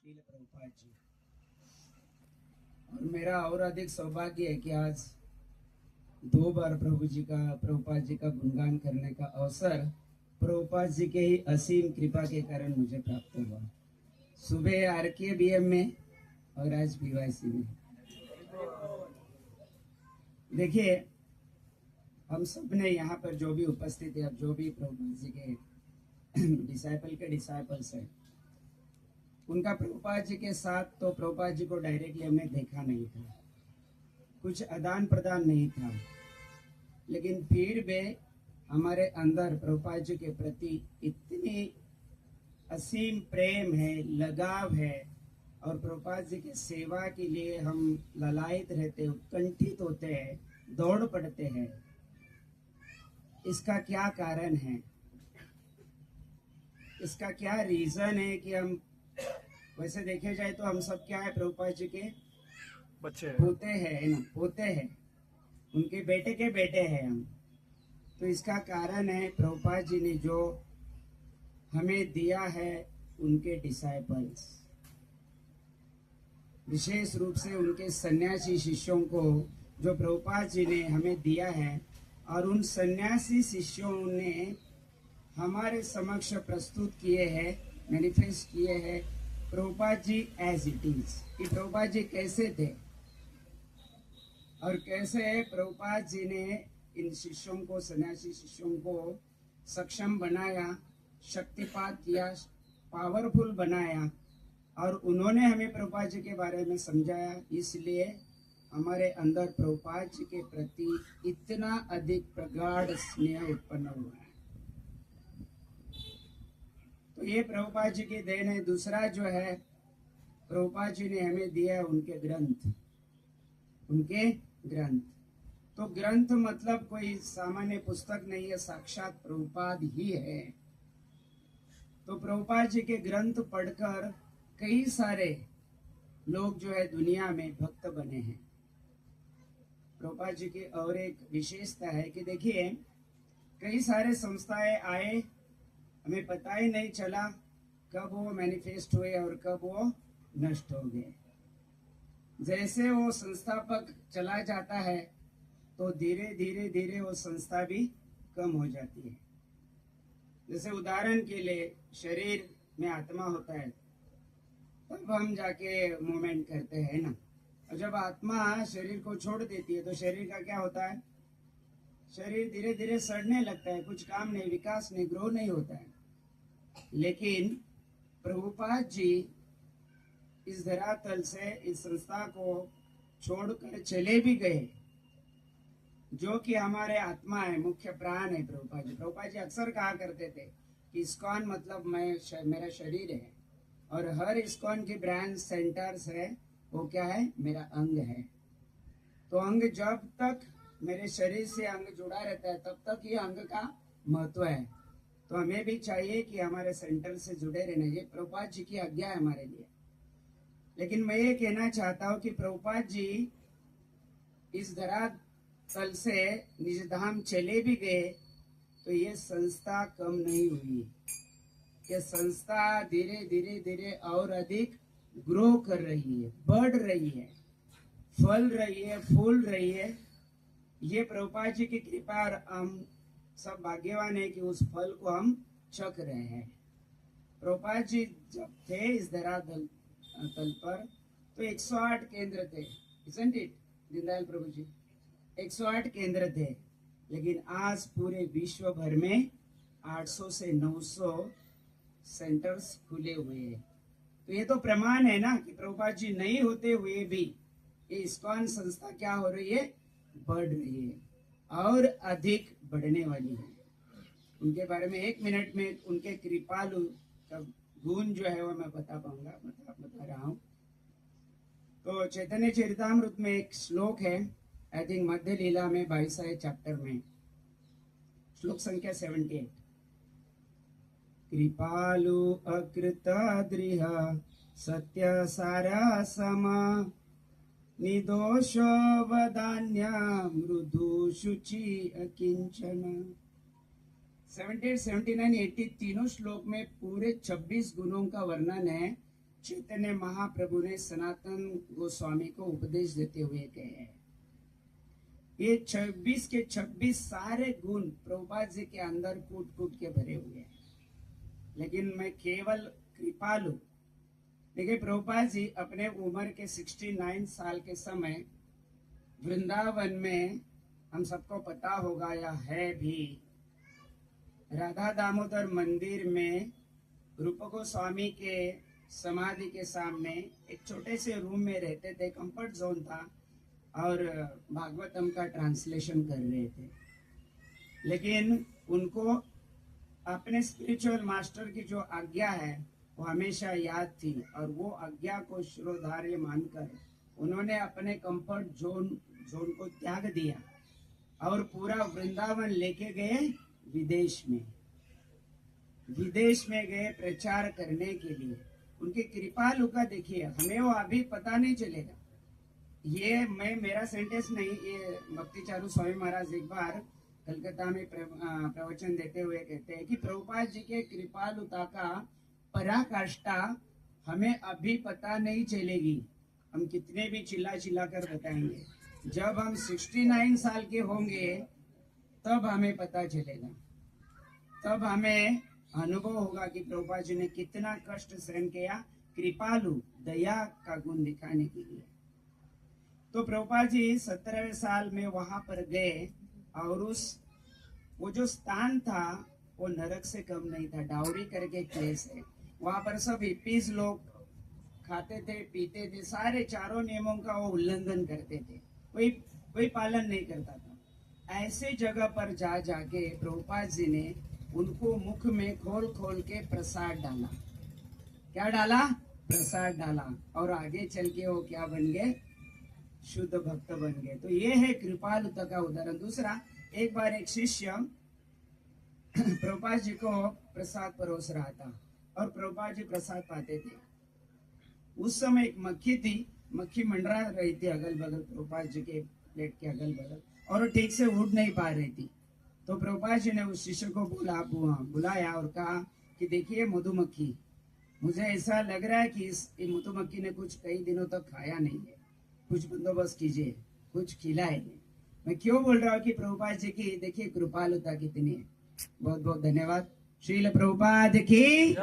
शील प्रभुपाद जी। और मेरा और अधिक सौभाग्य है कि आज दो बार प्रभुपाद जी का गुणगान करने का अवसर प्रभुपाद जी के ही असीम कृपा के कारण मुझे प्राप्त हुआ। सुबह RKBM में और आज PYC में। देखिए, हम सब ने यहाँ पर जो भी उपस्थित है, अब जो भी प्रभुपाद जी के डिसाइपल्स हैं, उनका प्रभुपाद जी के साथ तो प्रभुपाद जी को डायरेक्टली हमने देखा नहीं था, कुछ आदान प्रदान नहीं था, लेकिन फिर भी हमारे अंदर प्रभुपाद जी के प्रति इतनी असीम प्रेम है, लगाव है, और प्रभुपाद जी की सेवा के लिए हम ललायत रहते, उत्कंठित होते हैं, दौड़ पड़ते हैं। इसका क्या कारण है? इसका क्या रीजन है कि हम, वैसे देखे जाए तो हम सब क्या है, प्रभुपाद जी के बच्चे पोते हैं ना, पोते हैं, उनके बेटे के बेटे हैं हम। तो इसका कारण है प्रभुपाद जी ने जो हमें दिया है, उनके डिसाइपल्स, विशेष रूप से उनके सन्यासी शिष्यों को जो प्रभुपाद जी ने हमें दिया है, और उन सन्यासी शिष्यों ने हमारे समक्ष प्रस्तुत किए हैं, मैनिफेस्ट किए हैं Prabhupada ji as it is, कि प्रभुपाद जी कैसे थे और कैसे प्रभुपाद जी ने इन शिष्यों को, सन्यासी शिष्यों को सक्षम बनाया, शक्तिपात किया, पावरफुल बनाया, और उन्होंने हमें प्रभुपाद जी के बारे में समझाया। इसलिए हमारे अंदर प्रभुपाद जी के प्रति इतना अधिक प्रगाढ़ स्नेह उत्पन्न हुआ है। तो ये प्रभुपाद जी की देन है। दूसरा जो है, प्रभुपाद जी ने हमें दिया उनके ग्रंथ, उनके ग्रंथ। तो ग्रंथ मतलब कोई सामान्य पुस्तक नहीं है, साक्षात प्रभुपाद ही है। तो प्रभुपाद जी के ग्रंथ पढ़कर कई सारे लोग जो है दुनिया में भक्त बने हैं। प्रभुपाद जी की और एक विशेषता है कि देखिए, कई सारे संस्थाएं आए, हमें पता ही नहीं चला कब वो मैनिफेस्ट हुए और कब वो नष्ट हो गए। जैसे वो संस्थापक चला जाता है तो धीरे धीरे धीरे वो संस्था भी कम हो जाती है। जैसे उदाहरण के लिए, शरीर में आत्मा होता है, तब हम जाके मूवमेंट करते हैं ना। और जब आत्मा शरीर को छोड़ देती है तो शरीर का क्या होता है? शरीर धीरे धीरे सड़ने लगता है, कुछ काम नहीं, विकास नहीं, ग्रो नहीं होता है। लेकिन प्रभुपाद जी इस धरातल से इस संस्था को छोड़कर चले भी गए, जो कि हमारे आत्मा है, मुख्य प्राण है प्रभुपाद जी। प्रभुपाद जी अक्सर कहा करते थे कि इस्कॉन मतलब मेरा शरीर है, और हर इस्कॉन की ब्रांच सेंटर्स है, वो क्या है? मेरा अंग है। तो अंग जब तक मेरे शरीर से अंग जुड़ा रहता है, तब तक ये अंग का महत्व है। तो हमें भी चाहिए कि हमारे सेंटर से जुड़े रहना। ये प्रभुपाद जी की आज्ञा है हमारे लिए। लेकिन मैं ये कहना चाहता हूँ कि प्रभुपाद जी इस धरातल से निज धाम चले भी गए तो ये संस्था कम नहीं हुई। ये संस्था धीरे धीरे धीरे और अधिक ग्रो कर रही है, बढ़ रही है, फल रही है, फूल रही है। ये प्रभुपाद जी की कृपा, और हम सब भाग्यवान है कि उस फल को हम चख रहे हैं। प्रभुपाद जी जब थे इस धरातल पर तो 108 केंद्र थे, isn't it? दीनदयाल प्रभु जी 108 केंद्र थे, लेकिन आज पूरे विश्व भर में 800 से 900 सेंटर्स खुले हुए हैं। तो ये तो प्रमाण है ना कि प्रभुपाद जी नहीं होते हुए भी ये इस्कॉन संस्था क्या हो रही है? बढ़ रही है और अधिक बढ़ने वाली है। उनके बारे में 1 मिनट में उनके कृपालु का गुण जो है वो मैं बता पाऊंगा, बता रहा हूँ। तो चैतन्य चरितामृत में एक श्लोक है, आई थिंक मध्य लीला में 22वें चैप्टर में, श्लोक संख्या 78। कृपालु अकृतदृह सत्य सारा सम निर्दोष वदान्य मृदु शुचि अकिंचन। 78, 79, 80 तीनों श्लोक में पूरे 26 गुणों का वर्णन है, चैतन्य महाप्रभु ने सनातन गोस्वामी को उपदेश देते हुए कहे हैं। ये 26 के 26 सारे गुण प्रभुपाद जी के अंदर कूट कूट के भरे हुए हैं, लेकिन मैं केवल कृपालु। देखिए, प्रभुपाद जी अपने उम्र के 69 साल के समय वृंदावन में, हम सबको पता होगा या है भी, राधा दामोदर मंदिर में रूप गोस्वामी के समाधि के सामने एक छोटे से रूम में रहते थे। कंफर्ट जोन था और भागवतम का ट्रांसलेशन कर रहे थे। लेकिन उनको अपने स्पिरिचुअल मास्टर की जो आज्ञा है वो हमेशा याद थी, और वो आज्ञा को शिरोधार्य मानकर उन्होंने अपने कंफर्ट जोन को त्याग दिया और पूरा वृंदावन लेके गए विदेश में गए प्रचार करने के लिए। उनकी कृपालु का देखिए, हमें वो अभी पता नहीं चलेगा। ये मेरा सेंटेंस नहीं, ये भक्ति चारू स्वामी महाराज एक बार कलकत्ता में प्रवचन देते हुए कहते हैं कि प्रभुपाद जी के कृपालुता का पराकाष्ठा हमें अभी पता नहीं चलेगी। हम कितने भी चिल्ला कर बताएंगे, जब हम 69 साल के होंगे तब हमें पता चलेगा, तब हमें अनुभव होगा कि प्रभुपाद जी ने कितना कष्ट सहन किया कृपालु दया का गुण दिखाने के लिए। तो प्रभुपाद जी 17वें साल में वहां पर गए, और वो जो स्थान था वो नरक से कम नहीं था। डाउरी करके एक प्लेस है, वहां पर सब हिप्पीज लोग खाते थे, पीते थे, सारे चारों नियमों का वो उल्लंघन करते थे, कोई पालन नहीं करता था। ऐसे जगह पर जाके प्रभुपाद जी ने उनको मुख में खोल के प्रसाद डाला। क्या डाला? प्रसाद डाला, और आगे चल के वो क्या बन गए? शुद्ध भक्त बन गए। तो ये है कृपालुता का उदाहरण। दूसरा, एक बार एक शिष्य प्रभुपाद जी को प्रसाद परोस रहा था, और प्रभुपाद जी प्रसाद पाते थे। उस समय एक मक्खी थी, मक्खी मंडरा रही थी अगल बगल, प्रभुपाद जी के प्लेट के अगल बगल, और वो ठीक से उड़ नहीं पा रही थी। तो प्रभुपाद जी ने उस शिष्य को बुलाया और कहा कि देखिए मधुमक्खी, मुझे ऐसा लग रहा है कि इस मधुमक्खी ने कुछ कई दिनों तक खाया नहीं है, कुछ बंदोबस्त कीजिए, कुछ खिलाइए। मैं क्यों बोल रहा हूँ कि प्रभुपाद जी की देखिए कृपालुता कितनी है। बहुत बहुत धन्यवाद। श्रील प्रभुपाद की